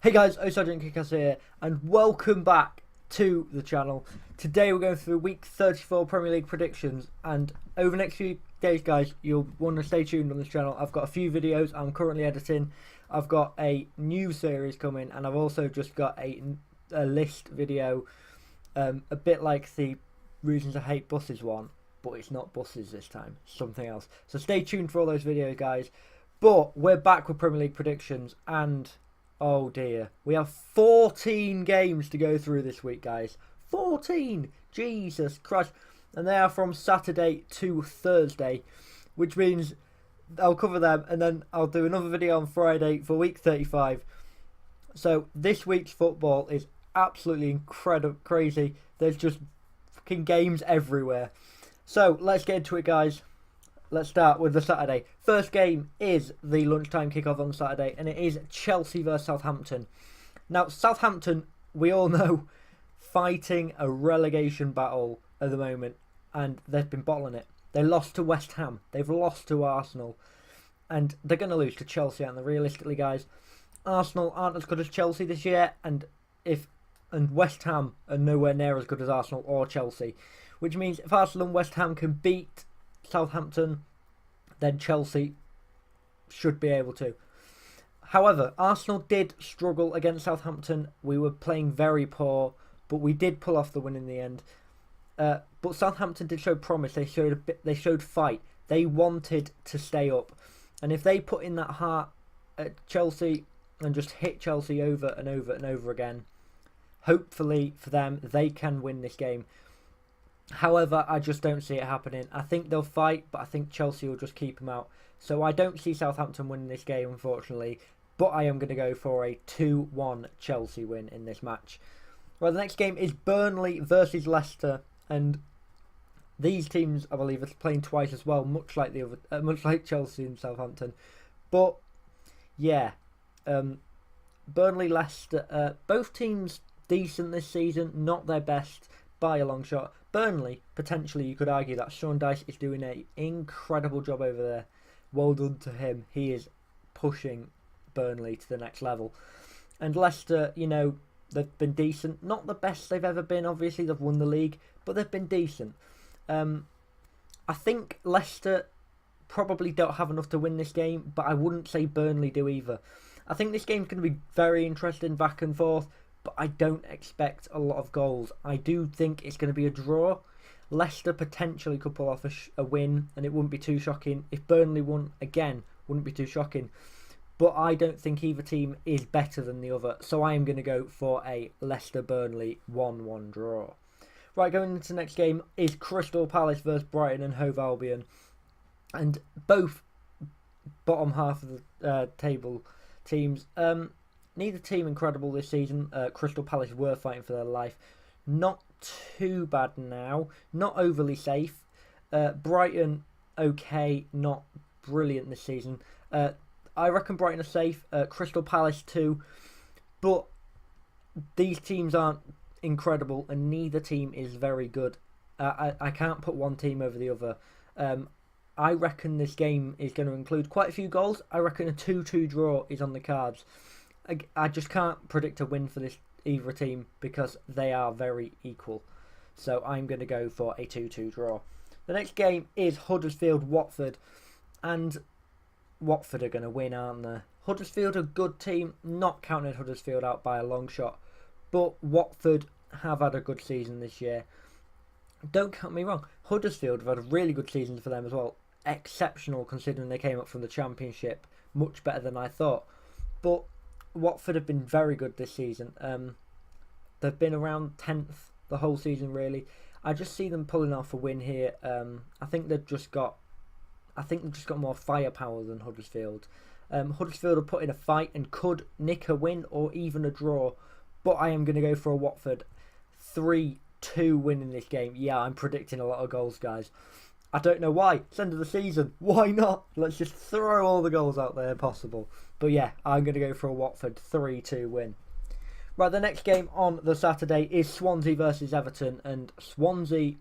Hey guys, oSgtKickAss here, and welcome back to the channel. Today we're going through Week 34 Premier League predictions, and over the next few days, guys, you'll want to stay tuned on this channel. I've got a few videos I'm currently editing. I've got a new series coming, and I've also just got a list video, a bit like the Reasons I Hate Buses one, but it's not buses this time, something else. So stay tuned for all those videos, guys. But we're back with Premier League predictions, and oh dear, we have 14 games to go through this week, guys. 14! Jesus Christ. And they are from Saturday to Thursday, which means I'll cover them and then I'll do another video on Friday for week 35. So this week's football is absolutely incredible, crazy. There's just fucking games everywhere. So let's get into it, guys. Let's start with the Saturday. First game is the lunchtime kickoff on Saturday, and it is Chelsea versus Southampton. Now, Southampton, we all know, fighting a relegation battle at the moment, and they've been bottling it. They lost to West Ham. They've lost to Arsenal, and they're going to lose to Chelsea, aren't they? Realistically, guys, Arsenal aren't as good as Chelsea this year, and West Ham are nowhere near as good as Arsenal or Chelsea, which means if Arsenal and West Ham can beat Southampton, then Chelsea should be able to. However, Arsenal did struggle against Southampton. We were playing very poor, but we did pull off the win in the end. But Southampton did show promise. They showed fight. They wanted to stay up, and if they put in that heart at Chelsea and just hit Chelsea over and over and over again, hopefully for them they can win this game. However, I just don't see it happening. I think they'll fight, but I think Chelsea will just keep them out. So I don't see Southampton winning this game, unfortunately. But I am going to go for a 2-1 Chelsea win in this match. Well, the next game is Burnley versus Leicester, and these teams, I believe, are playing twice as well, much like Chelsea and Southampton. But yeah, Burnley, Leicester, both teams decent this season, not their best by a long shot. Burnley, potentially, you could argue that Sean Dyche is doing an incredible job over there. Well done to him. He is pushing Burnley to the next level. And Leicester, you know, they've been decent. Not the best they've ever been, obviously. They've won the league, but they've been decent. I think Leicester probably don't have enough to win this game, but I wouldn't say Burnley do either. I think this game's going to be very interesting, back and forth, but I don't expect a lot of goals. I do think it's going to be a draw. Leicester potentially could pull off a win, and it wouldn't be too shocking. If Burnley won again, wouldn't be too shocking. But I don't think either team is better than the other, so I am going to go for a Leicester-Burnley 1-1 draw. Right, going into the next game is Crystal Palace versus Brighton and Hove Albion, and both bottom half of the table teams. Neither team incredible this season. Crystal Palace were fighting for their life. Not too bad now. Not overly safe. Brighton, okay, not brilliant this season. I reckon Brighton are safe. Crystal Palace too. But these teams aren't incredible, and neither team is very good. I can't put one team over the other. I reckon this game is going to include quite a few goals. I reckon a 2-2 draw is on the cards. I just can't predict a win for this either team because they are very equal. So I'm going to go for a 2-2 draw. The next game is Huddersfield-Watford. And Watford are going to win, aren't they? Huddersfield are a good team, not counting Huddersfield out by a long shot. But Watford have had a good season this year. Don't count me wrong. Huddersfield have had a really good season for them as well. Exceptional considering they came up from the Championship. Much better than I thought. But Watford have been very good this season. They've been around 10th the whole season, really. I just see them pulling off a win here. I think they've just got more firepower than Huddersfield. Huddersfield are put in a fight and could nick a win or even a draw. But I am going to go for a Watford 3-2 win in this game. Yeah, I'm predicting a lot of goals, guys. I don't know why. It's the end of the season. Why not? Let's just throw all the goals out there possible. But yeah, I'm going to go for a Watford 3-2 win. Right, the next game on the Saturday is Swansea versus Everton. And Swansea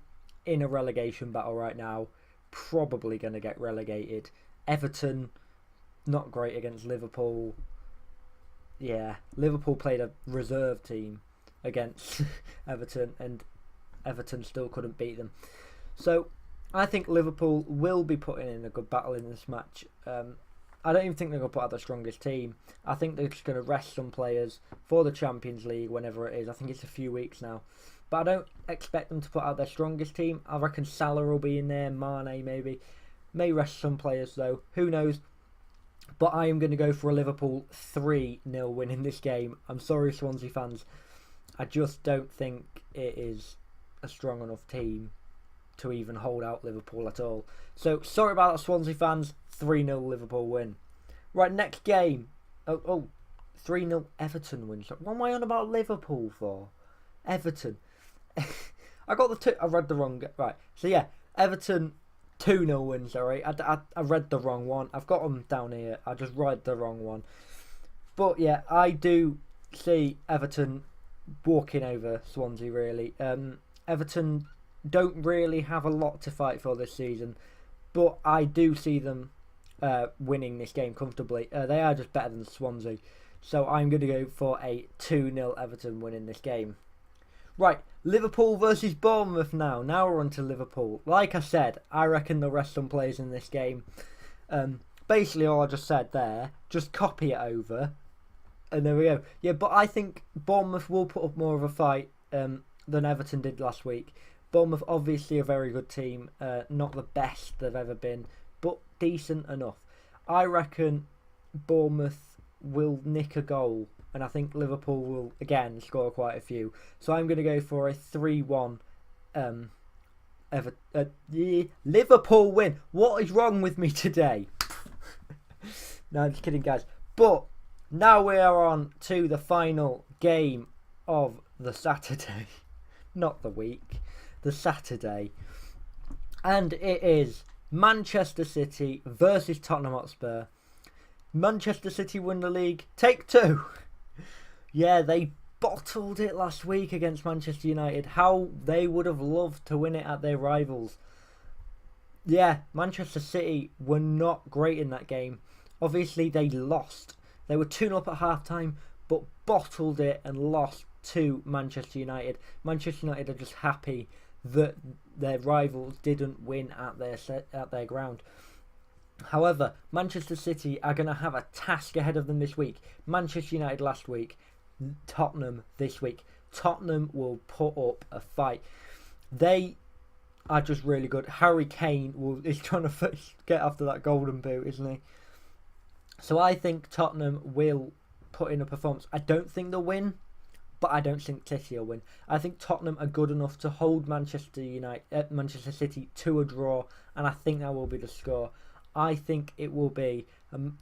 in a relegation battle right now. Probably going to get relegated. Everton, not great against Liverpool. yeah, Liverpool played a reserve team against Everton, and Everton still couldn't beat them. So I think Liverpool will be putting in a good battle in this match. I don't even think they're going to put out their strongest team. I think they're just going to rest some players for the Champions League whenever it is. I think it's a few weeks now. But I don't expect them to put out their strongest team. I reckon Salah will be in there, Mane maybe. May rest some players though. Who knows? But I am going to go for a Liverpool 3-0 win in this game. I'm sorry, Swansea fans. I just don't think it is a strong enough team to even hold out Liverpool at all. So, sorry about that, Swansea fans. 3-0 Liverpool win. Right, next game. 3-0 Everton win. So what am I on about Liverpool for? Everton. I read the wrong... Right, so yeah, Everton 2-0 win, sorry. I read the wrong one. I've got them down here. I just read the wrong one. But yeah, I do see Everton walking over Swansea, really. Everton don't really have a lot to fight for this season, but I do see them winning this game comfortably. They are just better than Swansea, so I'm going to go for a 2-0 Everton win in this game. Right, Liverpool versus Bournemouth now. Now we're on to Liverpool. Like I said, I reckon they'll rest some players in this game. Basically, all I just said there, just copy it over, and there we go. Yeah, but I think Bournemouth will put up more of a fight than Everton did last week. Bournemouth, obviously a very good team. Not the best they've ever been, but decent enough. I reckon Bournemouth will nick a goal, and I think Liverpool will, again, score quite a few. So I'm going to go for a 3-1 Liverpool win. What is wrong with me today? No, I'm just kidding, guys. But now we are on to the final game of the Saturday. Not the week. The Saturday, and it is Manchester City versus Tottenham Hotspur. Manchester City win the league. Take two. Yeah, they bottled it last week against Manchester United. How they would have loved to win it at their rivals. Yeah, Manchester City were not great in that game. Obviously, they lost. They were 2-0 up at half-time, but bottled it and lost to Manchester United. Manchester United are just happy that their rivals didn't win at their ground. However, Manchester City are going to have a task ahead of them this week. Manchester United last week, Tottenham this week. Tottenham will put up a fight. They are just really good. Harry Kane is trying to get after that golden boot, isn't he? So I think Tottenham will put in a performance. I don't think they'll win, but I don't think City will win. I think Tottenham are good enough to hold Manchester City to a draw, and I think that will be the score. I think it will be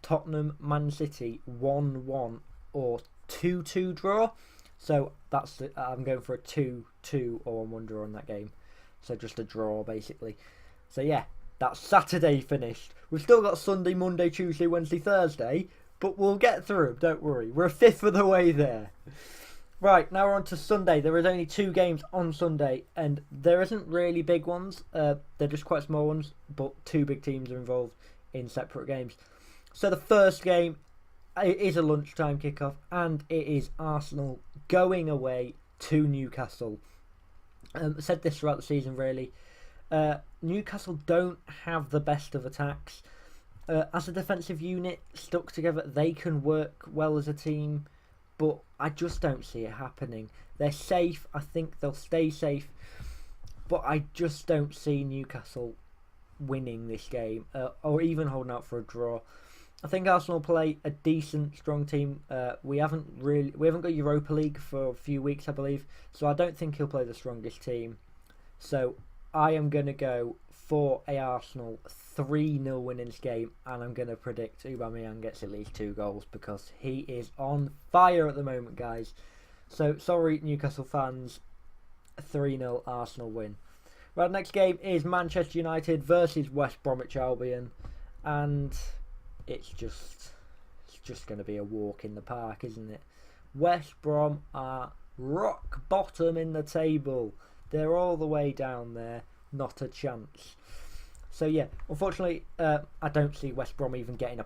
Tottenham Man City 1-1 or 2-2 draw. So I'm going for a 2-2 or 1-1 draw in that game. So just a draw basically. So yeah, that's Saturday finished. We've still got Sunday, Monday, Tuesday, Wednesday, Thursday, but we'll get through them, don't worry. We're a fifth of the way there. Right, now we're on to Sunday. There is only 2 games on Sunday, and there isn't really big ones. They're just quite small ones, but 2 big teams are involved in separate games. So the first game, it is a lunchtime kickoff, and it is Arsenal going away to Newcastle. I said this throughout the season, really. Newcastle don't have the best of attacks. As a defensive unit, stuck together, they can work well as a team, but I just don't see it happening. They're safe. I think they'll stay safe, but I just don't see Newcastle winning this game or even holding out for a draw. I think Arsenal play a decent, strong team. We haven't got Europa League for a few weeks, I believe, so I don't think he'll play the strongest team. So I am going to go for a Arsenal 3-0 win in this game, and I'm going to predict Aubameyang gets at least 2 goals because he is on fire at the moment, guys. So sorry, Newcastle fans, 3-0 Arsenal win. Right, next game is Manchester United versus West Bromwich Albion, and it's just going to be a walk in the park, isn't it? West Brom are rock bottom in the table. They're all the way down there, not a chance. So yeah, unfortunately, I don't see West Brom even getting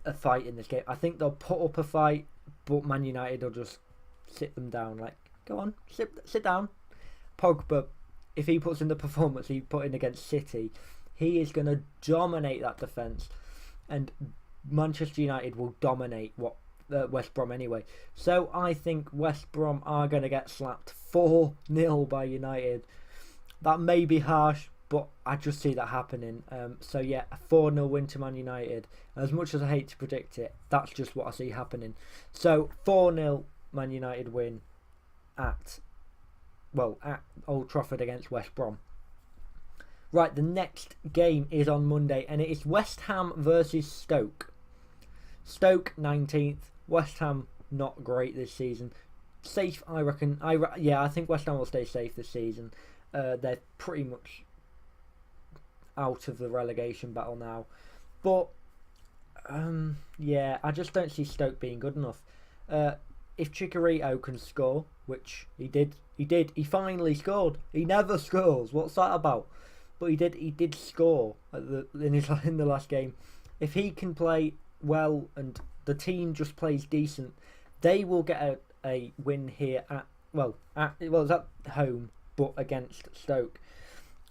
a fight in this game. I think they'll put up a fight, but Man United will just sit them down. Like, go on, sit down. Pogba, if he puts in the performance he put in against City, he is going to dominate that defence, and Manchester United will dominate West Brom anyway. So I think West Brom are going to get slapped 4-0 by United. That may be harsh, but I just see that happening. So yeah, a 4-0 win to Man United. As much as I hate to predict it, that's just what I see happening. So 4-0 Man United win at Old Trafford against West Brom. Right, the next game is on Monday, and it is West Ham versus Stoke. Stoke 19th, West Ham not great this season. Safe, I reckon. I think West Ham will stay safe this season. They're pretty much out of the relegation battle now, but I just don't see Stoke being good enough. If Chicharito can score, which he did, finally scored. He never scores. What's that about? But he did score in the last game. If he can play well and the team just plays decent, they will get a win here it's at home, but against Stoke.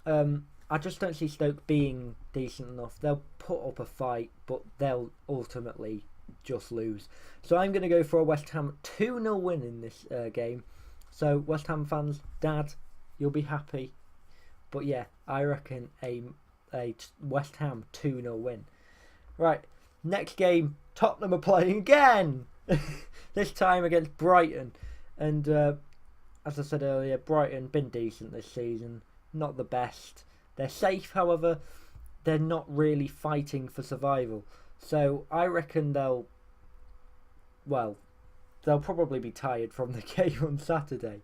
I just don't see Stoke being decent enough. They'll put up a fight, but they'll ultimately just lose. So I'm going to go for a West Ham 2-0 win in this game. So West Ham fans, Dad, you'll be happy. But yeah, I reckon a West Ham 2-0 win. Right, next game, Tottenham are playing again. This time against Brighton. And as I said earlier, Brighton been decent this season. Not the best. They're safe, however. They're not really fighting for survival. So I reckon they'll probably be tired from the game on Saturday.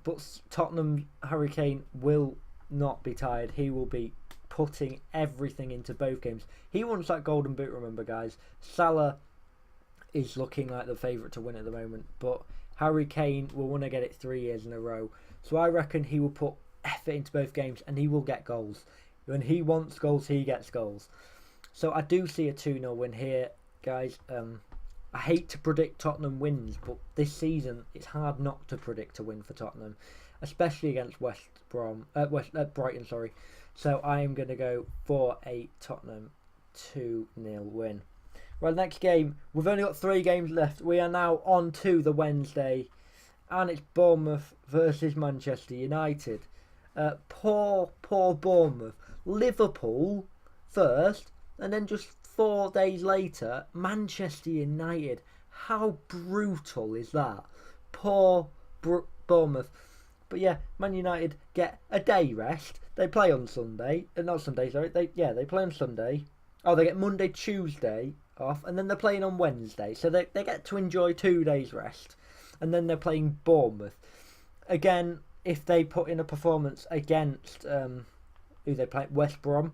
But Tottenham Harry Kane will not be tired. He will be putting everything into both games. He wants that golden boot, remember, guys. Salah is looking like the favourite to win at the moment, but Harry Kane will want to get it 3 years in a row. So I reckon he will put effort into both games and he will get goals. When he wants goals, he gets goals. So I do see a 2-0 win here, guys. I hate to predict Tottenham wins, but this season it's hard not to predict a win for Tottenham, especially against Brighton. Sorry. So I am going to go for a Tottenham 2-0 win. Right, next game. We've only got 3 games left. We are now on to the Wednesday, and it's Bournemouth versus Manchester United. Poor Bournemouth. Liverpool first, and then just 4 days later, Manchester United. How brutal is that? Poor Bournemouth. But yeah, Man United get a day rest. They play on Sunday. Not Sunday, sorry. They play on Sunday. Oh, they get Monday, Tuesday off, and then they're playing on Wednesday. So they get to enjoy 2 days rest. And then they're playing Bournemouth. Again, if they put in a performance against who they play, West Brom,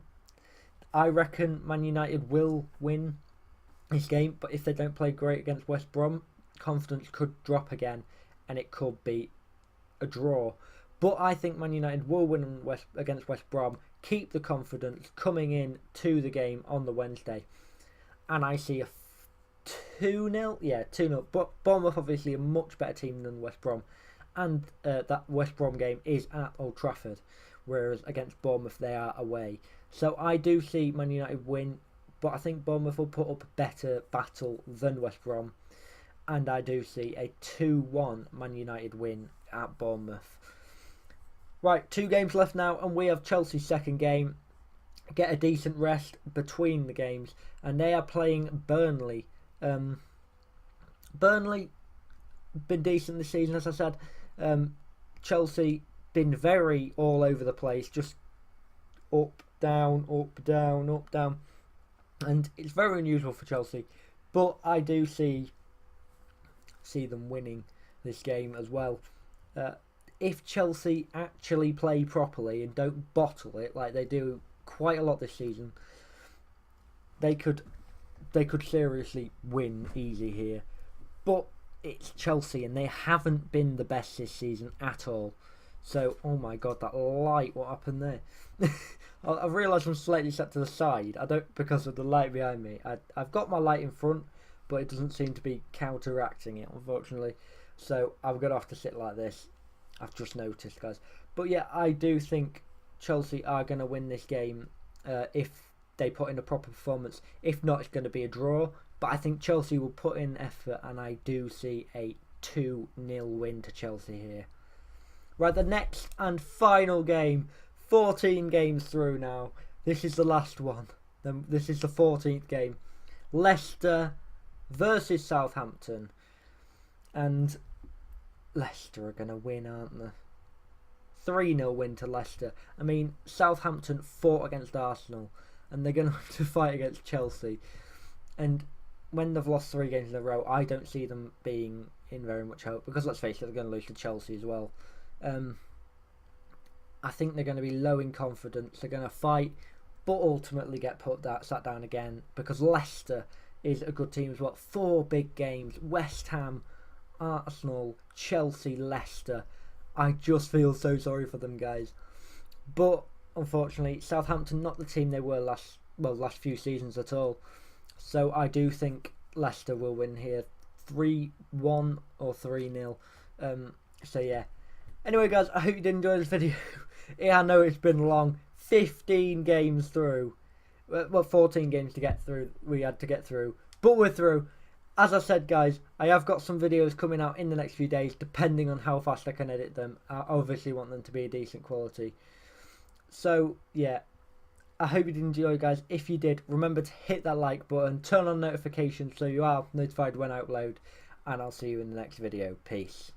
I reckon Man United will win this game. But if they don't play great against West Brom, confidence could drop again, and it could be a draw. But I think Man United will win against West Brom, keep the confidence coming in to the game on the Wednesday. And I see a 2-0. Yeah, 2-0. But Bournemouth obviously a much better team than West Brom. And that West Brom game is at Old Trafford, whereas against Bournemouth they are away. So I do see Man United win, but I think Bournemouth will put up a better battle than West Brom. And I do see a 2-1 Man United win at Bournemouth. Right, 2 games left now, and we have Chelsea's second game. Get a decent rest between the games, and they are playing Burnley. Burnley been decent this season, as I said. Chelsea been very all over the place, just up, down, up, down, up, down, and it's very unusual for Chelsea. But I do see them winning this game as well. If Chelsea actually play properly and don't bottle it like they do quite a lot this season, they could seriously win easy here. But it's Chelsea and they haven't been the best this season at all. So, oh my god, that light, what happened there? I realised I'm slightly set to the side. Because of the light behind me. I've got my light in front, but it doesn't seem to be counteracting it, unfortunately. So I'm going to have to sit like this. I've just noticed, guys. But yeah, I do think Chelsea are going to win this game if they put in a proper performance. If not, it's going to be a draw. But I think Chelsea will put in effort, and I do see a 2-0 win to Chelsea here. Right, the next and final game. 14 games through now. This is the last one. This is the 14th game. Leicester versus Southampton. And Leicester are going to win, aren't they? 3-0 win to Leicester. I mean, Southampton fought against Arsenal, and they're going to have to fight against Chelsea. And when they've lost 3 games in a row, I don't see them being in very much hope. Because let's face it, they're going to lose to Chelsea as well. I think they're going to be low in confidence. They're going to fight, but ultimately get sat down again. Because Leicester is a good team as well. 4 big games. West Ham, Arsenal, Chelsea, Leicester. I just feel so sorry for them, guys. But unfortunately, Southampton not the team they were last few seasons at all. So I do think Leicester will win here, 3-1 or 3-0. So yeah. Anyway, guys, I hope you did enjoy this video. Yeah, I know it's been long. 15 games through. Well, 14 games to get through. We had to get through, but we're through. As I said, guys, I have got some videos coming out in the next few days, depending on how fast I can edit them. I obviously want them to be a decent quality. So, yeah, I hope you did enjoy, guys. If you did, remember to hit that like button, turn on notifications so you are notified when I upload, and I'll see you in the next video. Peace.